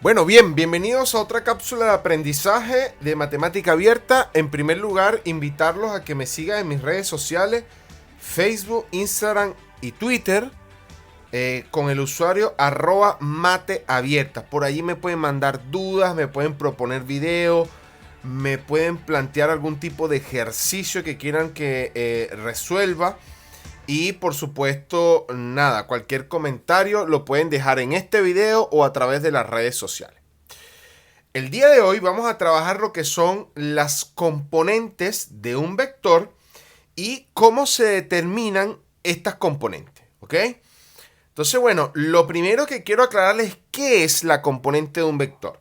Bueno, bien, bienvenidos a otra cápsula de aprendizaje de matemática abierta. En primer lugar, invitarlos a que me sigan en mis redes sociales, Facebook, Instagram y Twitter, con el usuario @mateabierta. Por allí me pueden mandar dudas, me pueden proponer videos, me pueden plantear algún tipo de ejercicio que quieran que resuelva. Y por supuesto, nada, cualquier comentario lo pueden dejar en este video o a través de las redes sociales. El día de hoy vamos a trabajar lo que son las componentes de un vector y cómo se determinan estas componentes, ¿ok? Entonces, bueno, lo primero que quiero aclararles es qué es la componente de un vector.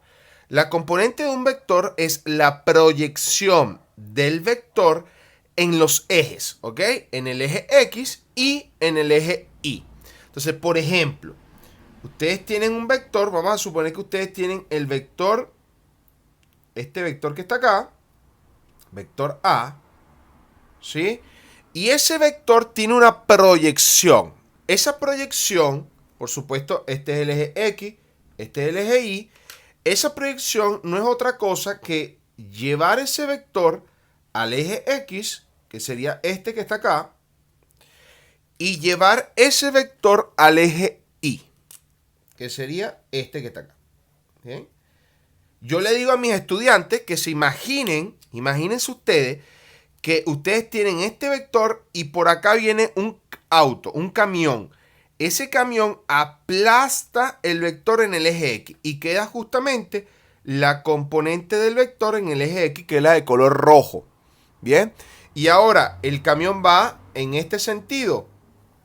La componente de un vector es la proyección del vector en los ejes, ¿ok? En el eje X y en el eje Y. Entonces, por ejemplo, ustedes tienen un vector, vamos a suponer que ustedes tienen el vector, este vector que está acá, vector A, ¿sí? Y ese vector tiene una proyección. Esa proyección, por supuesto, este es el eje X, este es el eje Y. Esa proyección no es otra cosa que llevar ese vector al eje X, que sería este que está acá, y llevar ese vector al eje Y, que sería este que está acá. ¿Bien? Yo le digo a mis estudiantes que se imagínense ustedes que ustedes tienen este vector y por acá viene un auto, un camión. Ese camión aplasta el vector en el eje X y queda justamente la componente del vector en el eje X, que es la de color rojo. Bien, y ahora el camión va en este sentido,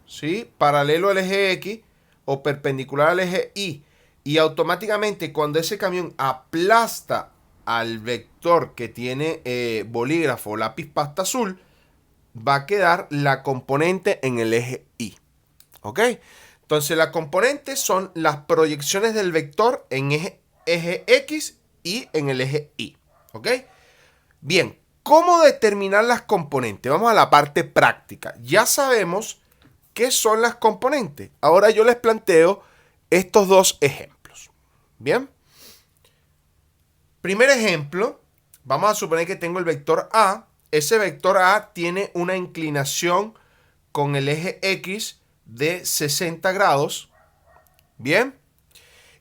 ¿sí? Paralelo al eje X o perpendicular al eje Y. Y automáticamente cuando ese camión aplasta al vector que tiene bolígrafo o lápiz pasta azul, va a quedar la componente en el eje Y. ¿Ok? Entonces las componentes son las proyecciones del vector en eje X y en el eje Y. ¿Ok? Bien, ¿cómo determinar las componentes? Vamos a la parte práctica. Ya sabemos qué son las componentes. Ahora yo les planteo estos dos ejemplos. Bien. Primer ejemplo, vamos a suponer que tengo el vector A. Ese vector A tiene una inclinación con el eje X de 60 grados. Bien.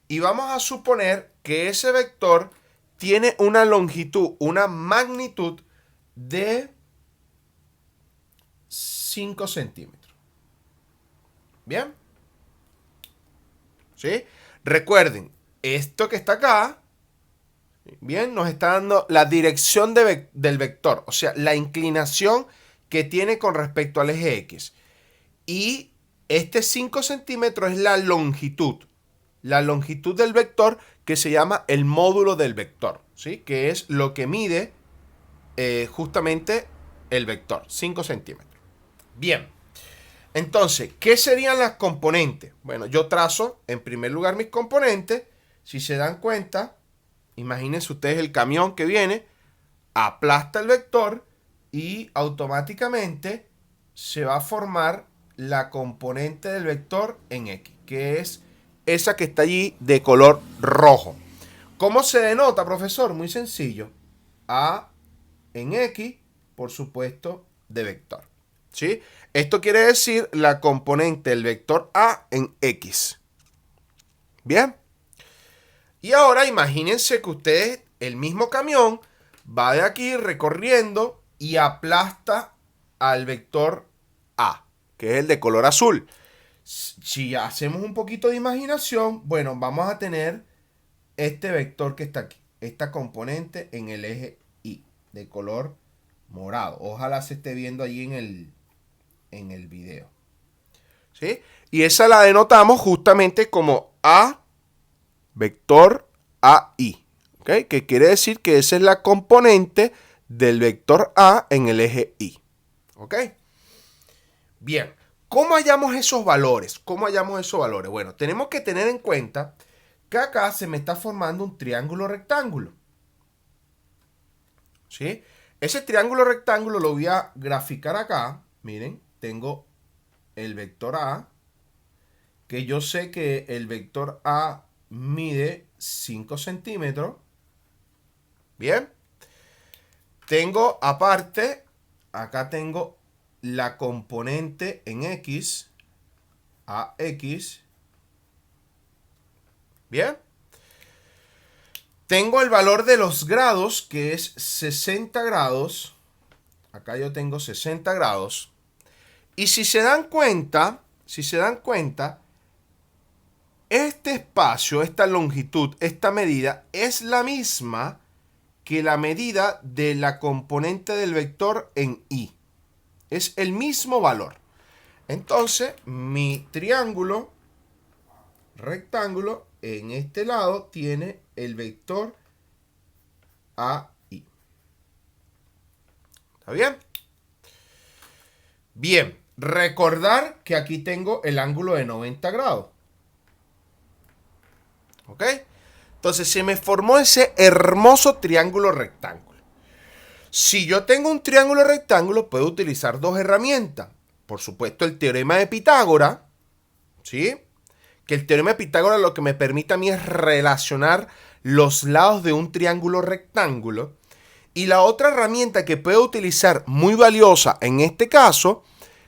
Y vamos a suponer que ese vector tiene una longitud, una magnitud de 5 centímetros. Bien. ¿Sí? Recuerden, esto que está acá, bien, nos está dando la dirección del vector, o sea, la inclinación que tiene con respecto al eje X. Y este 5 centímetros es la longitud del vector, que se llama el módulo del vector, ¿sí? Que es lo que mide justamente el vector, 5 centímetros. Bien, entonces, ¿qué serían las componentes? Bueno, yo trazo en primer lugar mis componentes. Si se dan cuenta, imagínense ustedes el camión que viene, aplasta el vector y automáticamente se va a formar la componente del vector en X, que es esa que está allí de color rojo. ¿Cómo se denota, profesor? Muy sencillo. A en X, por supuesto, de vector. ¿Sí? Esto quiere decir la componente del vector A en X. Bien. Y ahora imagínense que ustedes, el mismo camión, va de aquí recorriendo y aplasta al vector A, que es el de color azul. Si hacemos un poquito de imaginación, bueno, vamos a tener este vector que está aquí, esta componente en el eje Y, de color morado. Ojalá se esté viendo allí en el video. ¿Sí? Y esa la denotamos justamente como A vector AI. ¿Okay? Que quiere decir que esa es la componente del vector A en el eje Y. ¿Ok? Bien. ¿Cómo hallamos esos valores? ¿Cómo hallamos esos valores? Bueno, tenemos que tener en cuenta que acá se me está formando un triángulo rectángulo. ¿Sí? Ese triángulo rectángulo lo voy a graficar acá. Miren, tengo el vector A, que yo sé que el vector A mide 5 centímetros. Bien. Tengo aparte, acá tengo la componente en X, AX. Bien. Tengo el valor de los grados, que es 60 grados. Acá yo tengo 60 grados. Y si se dan cuenta, este espacio, esta longitud, esta medida es la misma que la medida de la componente del vector en Y. Es el mismo valor. Entonces, mi triángulo rectángulo en este lado tiene el vector AI. ¿Está bien? Bien, recordar que aquí tengo el ángulo de 90 grados. ¿Ok? Entonces se me formó ese hermoso triángulo rectángulo. Si yo tengo un triángulo rectángulo, puedo utilizar dos herramientas. Por supuesto, el teorema de Pitágoras, ¿sí? Que el teorema de Pitágoras lo que me permite a mí es relacionar los lados de un triángulo rectángulo. Y la otra herramienta que puedo utilizar muy valiosa en este caso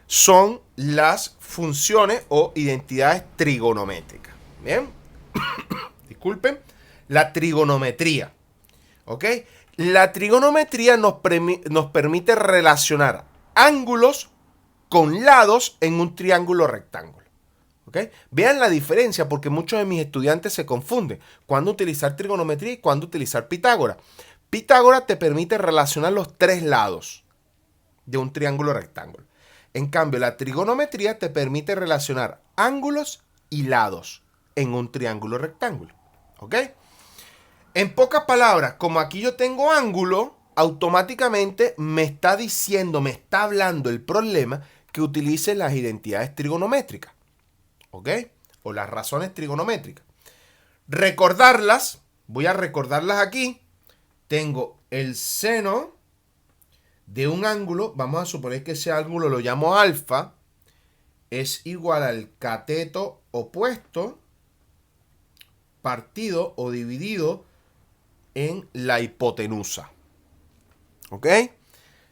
son las funciones o identidades trigonométricas. Bien, disculpen, la trigonometría. ¿Ok? La trigonometría nos permite relacionar ángulos con lados en un triángulo rectángulo. ¿Ok? Vean la diferencia porque muchos de mis estudiantes se confunden cuándo utilizar trigonometría y cuándo utilizar Pitágoras. Pitágoras te permite relacionar los tres lados de un triángulo rectángulo. En cambio, la trigonometría te permite relacionar ángulos y lados en un triángulo rectángulo. ¿Ok? En pocas palabras, como aquí yo tengo ángulo, automáticamente me está diciendo, me está hablando el problema que utilice las identidades trigonométricas. ¿Ok? O las razones trigonométricas. Recordarlas, voy a recordarlas aquí. Tengo el seno de un ángulo, vamos a suponer que ese ángulo lo llamo alfa, es igual al cateto opuesto partido o dividido en la hipotenusa. ¿Ok?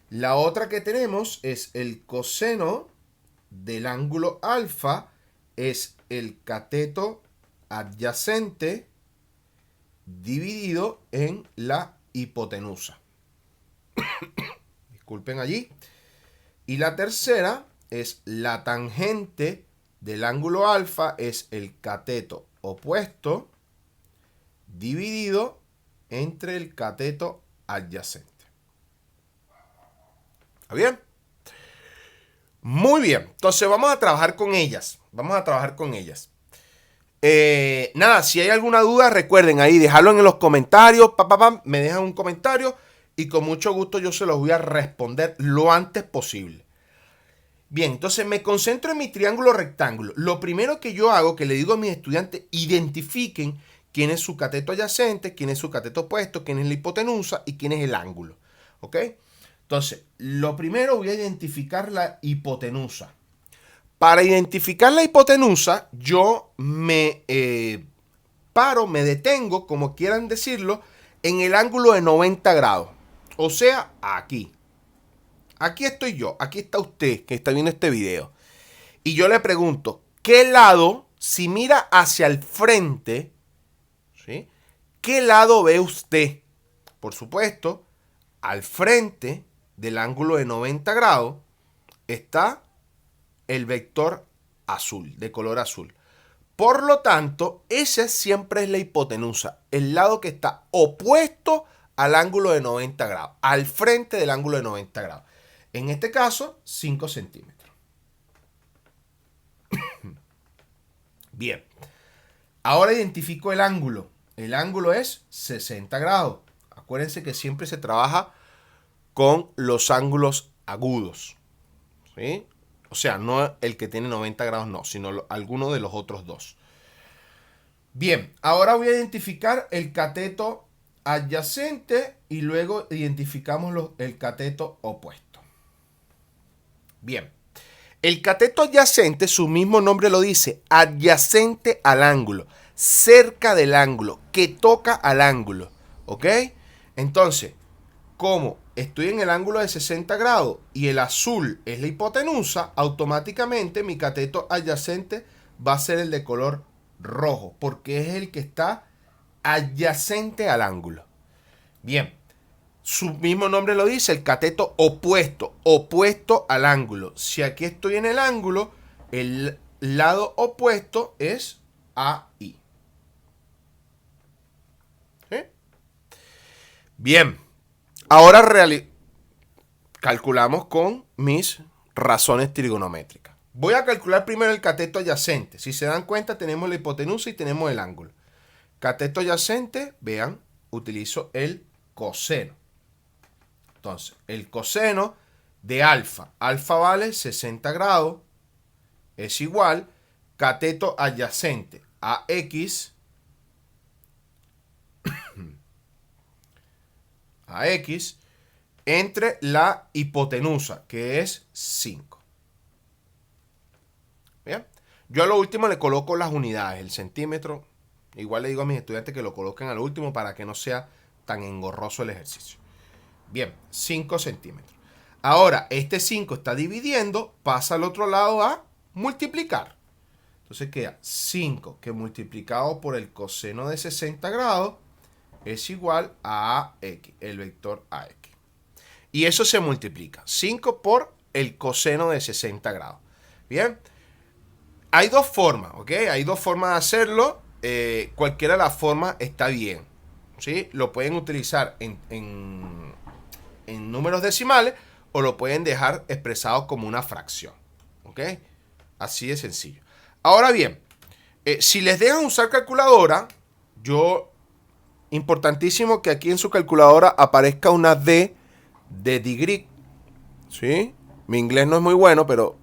La otra que tenemos es el coseno del ángulo alfa, es el cateto adyacente dividido en la hipotenusa. Disculpen allí. Y la tercera es la tangente del ángulo alfa, es el cateto opuesto dividido entre el cateto adyacente. ¿Está bien? Muy bien. Entonces vamos a trabajar con ellas. Nada, si hay alguna duda, recuerden ahí, dejarlo en los comentarios. Me dejan un comentario y con mucho gusto yo se los voy a responder lo antes posible. Bien, entonces me concentro en mi triángulo rectángulo. Lo primero que yo hago, que le digo a mis estudiantes, identifiquen quién es su cateto adyacente, quién es su cateto opuesto, quién es la hipotenusa y quién es el ángulo. ¿Ok? Entonces, lo primero voy a identificar la hipotenusa. Para identificar la hipotenusa, yo me me detengo, como quieran decirlo, en el ángulo de 90 grados. O sea, aquí. Aquí estoy yo, aquí está usted que está viendo este video. Y yo le pregunto, ¿qué lado, si mira hacia el frente, ¿sí? ¿Qué lado ve usted? Por supuesto, al frente del ángulo de 90 grados está el vector azul, de color azul. Por lo tanto, esa siempre es la hipotenusa, el lado que está opuesto al ángulo de 90 grados, al frente del ángulo de 90 grados. En este caso, 5 centímetros. Bien. Ahora identifico el ángulo. El ángulo es 60 grados. Acuérdense que siempre se trabaja con los ángulos agudos. ¿Sí? O sea, no el que tiene 90 grados, no, sino alguno de los otros dos. Bien, ahora voy a identificar el cateto adyacente y luego identificamos el cateto opuesto. Bien, el cateto adyacente, su mismo nombre lo dice, adyacente al ángulo. cerca del ángulo, que toca al ángulo, ¿ok? Entonces, como estoy en el ángulo de 60 grados y el azul es la hipotenusa, automáticamente mi cateto adyacente va a ser el de color rojo, porque es el que está adyacente al ángulo. Bien, su mismo nombre lo dice, el cateto opuesto, opuesto al ángulo. Si aquí estoy en el ángulo, el lado opuesto es AI. ¿Sí? Bien, ahora calculamos con mis razones trigonométricas. Voy a calcular primero el cateto adyacente. Si se dan cuenta, tenemos la hipotenusa y tenemos el ángulo. Cateto adyacente, vean, utilizo el coseno. Entonces, el coseno de alfa, alfa vale 60 grados, es igual cateto adyacente a x, entre la hipotenusa, que es 5. Bien, yo a lo último le coloco las unidades, el centímetro. Igual le digo a mis estudiantes que lo coloquen a lo último para que no sea tan engorroso el ejercicio. Bien, 5 centímetros. Ahora, este 5 está dividiendo, pasa al otro lado a multiplicar. Entonces queda 5 que multiplicado por el coseno de 60 grados es igual a AX, el vector AX. Y eso se multiplica. 5 por el coseno de 60 grados. Bien. Hay dos formas, ¿ok? Hay dos formas de hacerlo. Cualquiera de las formas está bien. ¿Sí? Lo pueden utilizar en números decimales o lo pueden dejar expresado como una fracción. ¿Ok? Así de sencillo. Ahora bien, si les dejan usar calculadora, importantísimo que aquí en su calculadora aparezca una D de degree. ¿Sí? Mi inglés no es muy bueno, pero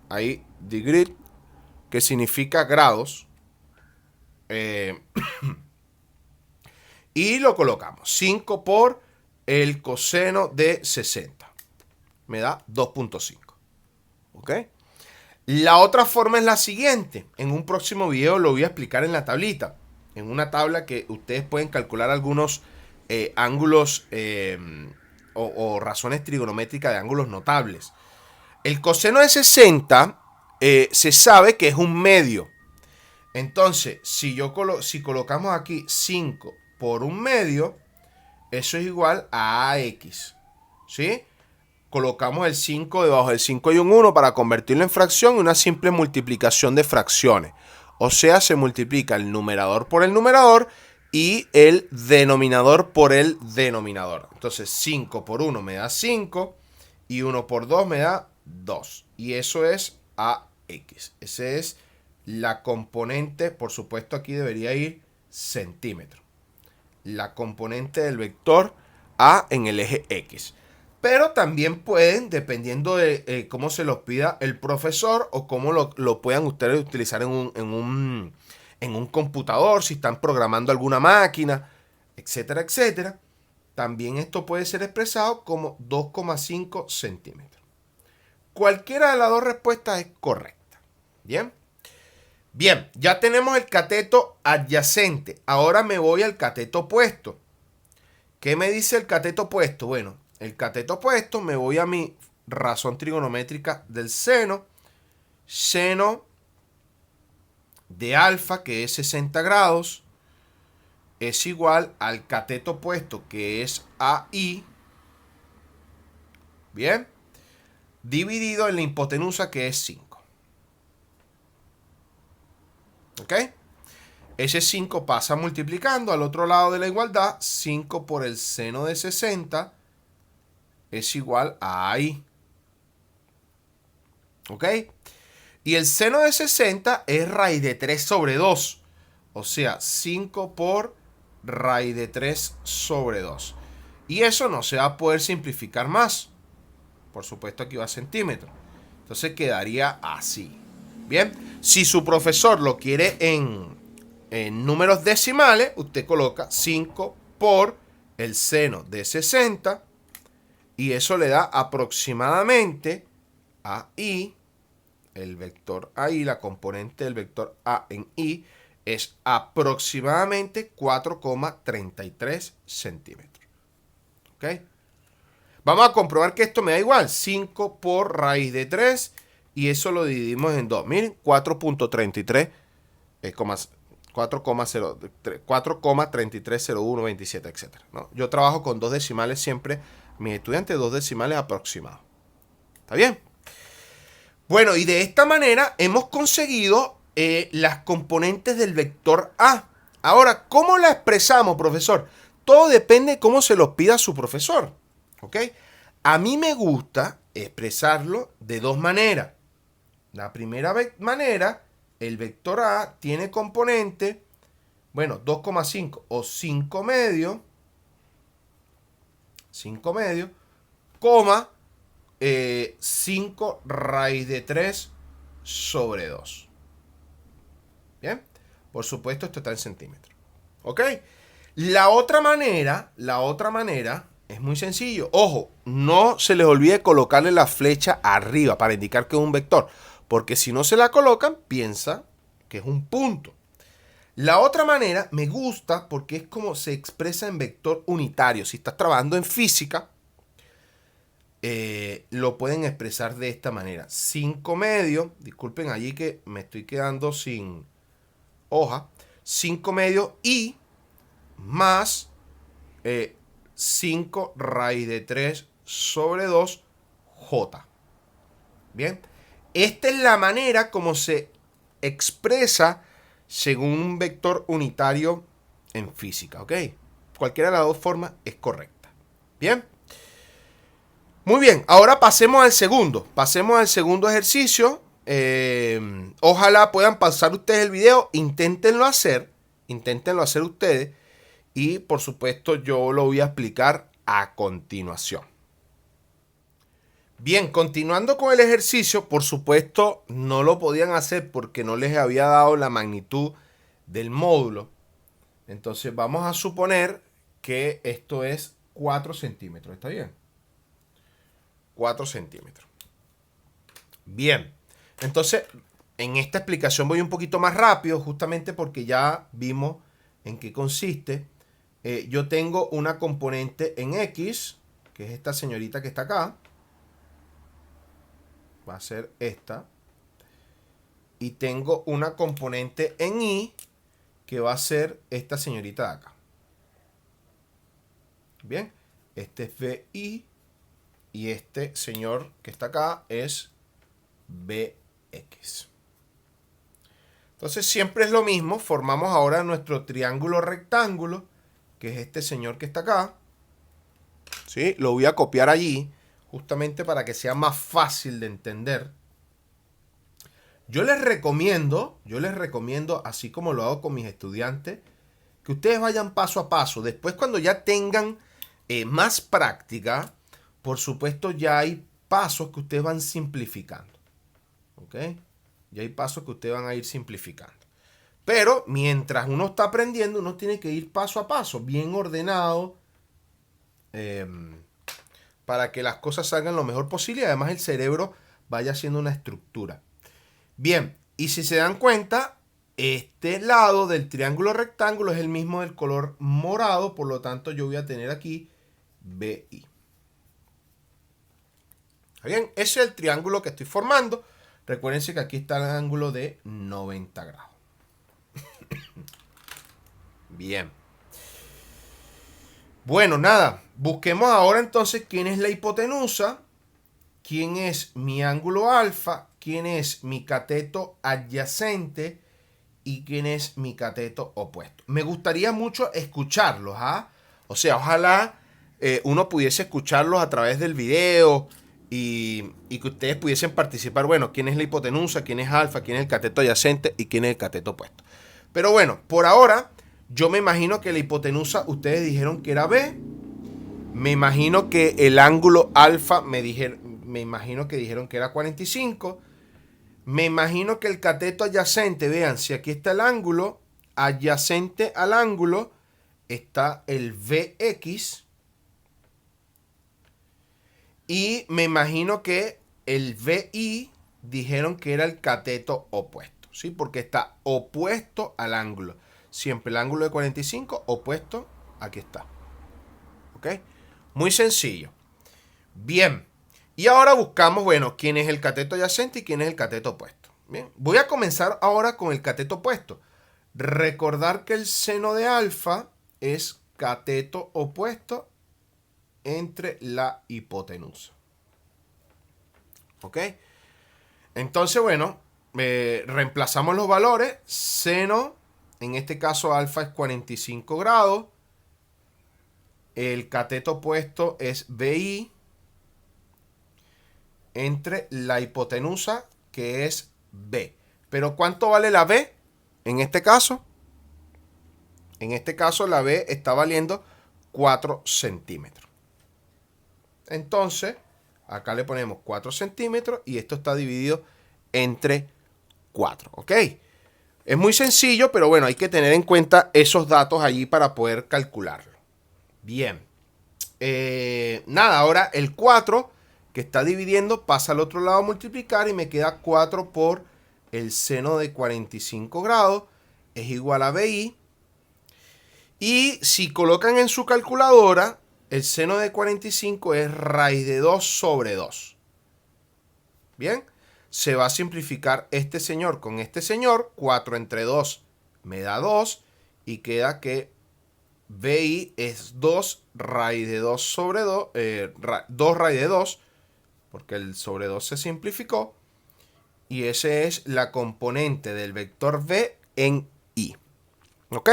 ahí degree, que significa grados. Y lo colocamos. 5 por el coseno de 60. Me da 2.5. ¿Ok? La otra forma es la siguiente. En un próximo video lo voy a explicar en la tablita. En una tabla que ustedes pueden calcular algunos ángulos o razones trigonométricas de ángulos notables. El coseno de 60 se sabe que es un medio. Entonces, si colocamos aquí 5 por un medio, eso es igual a AX. ¿Sí? Colocamos el 5 debajo del 5 y un 1 para convertirlo en fracción y una simple multiplicación de fracciones. O sea, se multiplica el numerador por el numerador y el denominador por el denominador. Entonces 5 por 1 me da 5 y 1 por 2 me da 2. Y eso es AX. Esa es la componente, por supuesto aquí debería ir centímetro. La componente del vector A en el eje X. Pero también pueden, dependiendo de cómo se los pida el profesor o cómo lo puedan ustedes utilizar en un computador, si están programando alguna máquina, etcétera, etcétera. También esto puede ser expresado como 2,5 centímetros. Cualquiera de las dos respuestas es correcta. Bien. Bien, ya tenemos el cateto adyacente. Ahora me voy al cateto opuesto. ¿Qué me dice el cateto opuesto? Bueno, el cateto opuesto, me voy a mi razón trigonométrica del seno. Seno de alfa, que es 60 grados, es igual al cateto opuesto, que es AI. Bien. Dividido en la hipotenusa, que es 5. ¿Ok? Ese 5 pasa multiplicando al otro lado de la igualdad. 5 por el seno de 60 es igual a AI. ¿Ok? Y el seno de 60 es raíz de 3 sobre 2. O sea, 5 por raíz de 3 sobre 2. Y eso no se va a poder simplificar más. Por supuesto aquí va a centímetros. Entonces quedaría así. Bien, si su profesor lo quiere en números decimales, usted coloca 5 por el seno de 60 y eso le da aproximadamente a I, el vector AI, la componente del vector A en I, es aproximadamente 4,33 centímetros. ¿Ok? Vamos a comprobar que esto me da igual. 5 por raíz de 3. Y eso lo dividimos en 2. Miren, 4.33, 4,330127, etc. ¿No? Yo trabajo con dos decimales siempre. Mis estudiantes, dos decimales aproximados. ¿Está bien? Bueno, y de esta manera hemos conseguido las componentes del vector A. Ahora, ¿cómo la expresamos, profesor? Todo depende de cómo se lo pida su profesor. ¿Ok? A mí me gusta expresarlo de dos maneras. La primera manera, el vector A tiene componente, bueno, 2,5 o 5 medios, coma 5 raíz de 3 sobre 2. Bien, por supuesto esto está en centímetros. ¿Ok? La otra manera es muy sencillo. Ojo, no se les olvide colocarle la flecha arriba para indicar que es un vector. Porque si no se la colocan, piensa que es un punto. La otra manera me gusta porque es como se expresa en vector unitario. Si estás trabajando en física, lo pueden expresar de esta manera. 5 medios, disculpen allí que me estoy quedando sin hoja. 5 medios y más 5 raíz de 3 sobre 2 J. Bien. Esta es la manera como se expresa según un vector unitario en física, ¿ok? Cualquiera de las dos formas es correcta. Bien. Muy bien, ahora pasemos al segundo. Pasemos al segundo ejercicio. Ojalá puedan pasar ustedes el video. Inténtenlo hacer ustedes. Y por supuesto yo lo voy a explicar a continuación. Bien, continuando con el ejercicio, por supuesto no lo podían hacer porque no les había dado la magnitud del módulo. Entonces vamos a suponer que esto es 4 centímetros, ¿está bien? 4 centímetros. Bien, entonces en esta explicación voy un poquito más rápido, justamente porque ya vimos en qué consiste. Yo tengo una componente en X, que es esta señorita que está acá. Va a ser esta. Y tengo una componente en Y, que va a ser esta señorita de acá. Bien, este es BI. Y este señor que está acá es BX. Entonces siempre es lo mismo. Formamos ahora nuestro triángulo rectángulo, que es este señor que está acá. ¿Sí? Lo voy a copiar allí, justamente para que sea más fácil de entender. Yo les recomiendo, así como lo hago con mis estudiantes, que ustedes vayan paso a paso. Después, cuando ya tengan más práctica, por supuesto ya hay pasos que ustedes van simplificando. ¿Ok? Ya hay pasos que ustedes van a ir simplificando. Pero mientras uno está aprendiendo, uno tiene que ir paso a paso, bien ordenado, para que las cosas salgan lo mejor posible y además el cerebro vaya haciendo una estructura. Bien, y si se dan cuenta, este lado del triángulo rectángulo es el mismo del color morado, por lo tanto yo voy a tener aquí BI. ¿Está bien? Ese es el triángulo que estoy formando. Recuérdense que aquí está el ángulo de 90 grados. Bien. Bueno, nada. Busquemos ahora entonces quién es la hipotenusa, quién es mi ángulo alfa, quién es mi cateto adyacente y quién es mi cateto opuesto. Me gustaría mucho escucharlos, ¿ah? O sea, ojalá uno pudiese escucharlos a través del video y que ustedes pudiesen participar. Bueno, quién es la hipotenusa, quién es alfa, quién es el cateto adyacente y quién es el cateto opuesto. Pero bueno, por ahora yo me imagino que la hipotenusa ustedes dijeron que era B. Me imagino que el ángulo alfa me imagino que dijeron que era 45. Me imagino que el cateto adyacente, vean, si aquí está el ángulo, adyacente al ángulo está el VX. Y me imagino que el VI dijeron que era el cateto opuesto. ¿sí? Porque está opuesto al ángulo. Siempre el ángulo de 45 opuesto, aquí está. ¿Ok? Muy sencillo. Bien. Y ahora buscamos, bueno, quién es el cateto adyacente y quién es el cateto opuesto. Bien. Voy a comenzar ahora con el cateto opuesto. Recordar que el seno de alfa es cateto opuesto entre la hipotenusa. ¿Ok? Entonces, bueno, reemplazamos los valores. Seno, en este caso alfa es 45 grados. El cateto opuesto es BI entre la hipotenusa, que es B. Pero ¿cuánto vale la B? En este caso la B está valiendo 4 centímetros. Entonces, acá le ponemos 4 centímetros y esto está dividido entre 4. ¿Ok? Es muy sencillo, pero bueno, hay que tener en cuenta esos datos allí para poder calcularlo. Bien. Nada, ahora el 4 que está dividiendo pasa al otro lado a multiplicar y me queda 4 por el seno de 45 grados es igual a BI. Y si colocan en su calculadora, el seno de 45 es raíz de 2 sobre 2. Bien, se va a simplificar este señor con este señor. 4 entre 2 me da 2 y queda que BI es 2 raíz de 2 sobre 2, 2 raíz de 2, porque el sobre 2 se simplificó. Y esa es la componente del vector B en I. ¿Ok?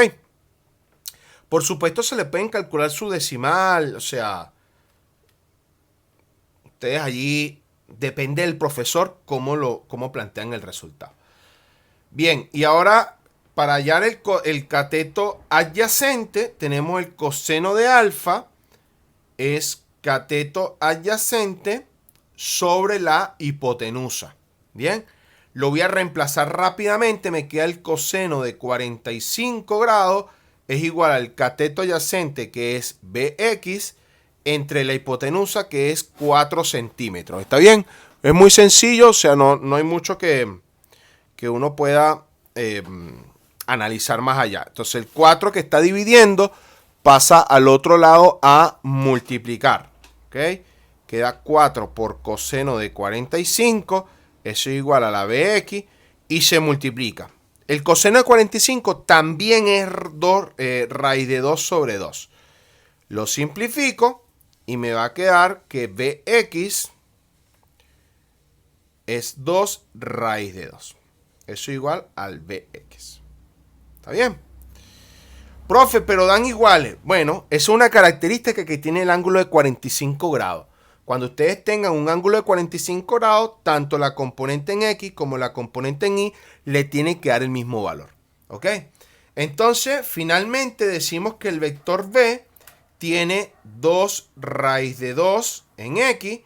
Por supuesto se le pueden calcular su decimal, o sea, ustedes allí, depende del profesor cómo plantean el resultado. Bien, y ahora para hallar el cateto adyacente, tenemos el coseno de alfa, es cateto adyacente sobre la hipotenusa. Bien, lo voy a reemplazar rápidamente, me queda el coseno de 45 grados, es igual al cateto adyacente, que es BX, entre la hipotenusa, que es 4 centímetros. ¿Está bien? Es muy sencillo, o sea, no hay mucho que uno pueda analizar más allá. Entonces el 4 que está dividiendo pasa al otro lado a multiplicar. ¿Ok? Queda 4 por coseno de 45, eso es igual a la BX, y se multiplica. El coseno de 45 también es raíz de 2 sobre 2. Lo simplifico y me va a quedar que BX es 2 raíz de 2. Eso es igual al BX. ¿Está bien? Profe, pero dan iguales. Bueno, eso es una característica que tiene el ángulo de 45 grados. Cuando ustedes tengan un ángulo de 45 grados, tanto la componente en X como la componente en Y le tienen que dar el mismo valor. ¿Ok? Entonces, finalmente decimos que el vector B tiene 2 raíz de 2 en X,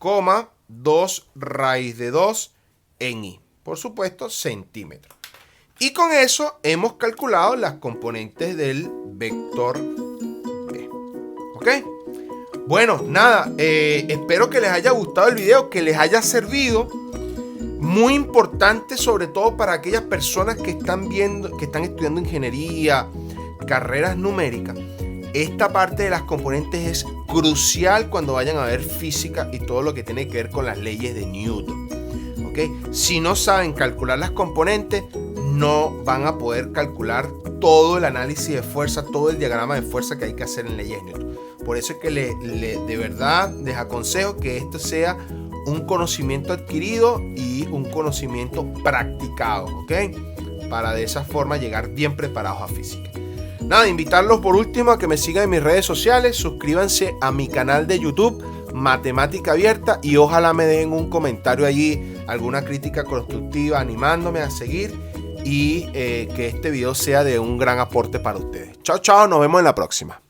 2 raíz de 2 en Y. Por supuesto, centímetros. Y con eso hemos calculado las componentes del vector B. ¿Ok? Bueno, nada, espero que les haya gustado el video, que les haya servido. Muy importante, sobre todo para aquellas personas que están estudiando ingeniería, carreras numéricas. Esta parte de las componentes es crucial cuando vayan a ver física y todo lo que tiene que ver con las leyes de Newton. ¿Okay? Si no saben calcular las componentes, no van a poder calcular todo el análisis de fuerza, todo el diagrama de fuerza que hay que hacer en leyes de Newton. Por eso es que de verdad les aconsejo que esto sea un conocimiento adquirido y un conocimiento practicado, ¿ok? Para de esa forma llegar bien preparados a física. Nada, invitarlos por último a que me sigan en mis redes sociales, suscríbanse a mi canal de YouTube, Matemática Abierta, y ojalá me dejen un comentario allí, alguna crítica constructiva, animándome a seguir y que este video sea de un gran aporte para ustedes. Chao, chao, nos vemos en la próxima.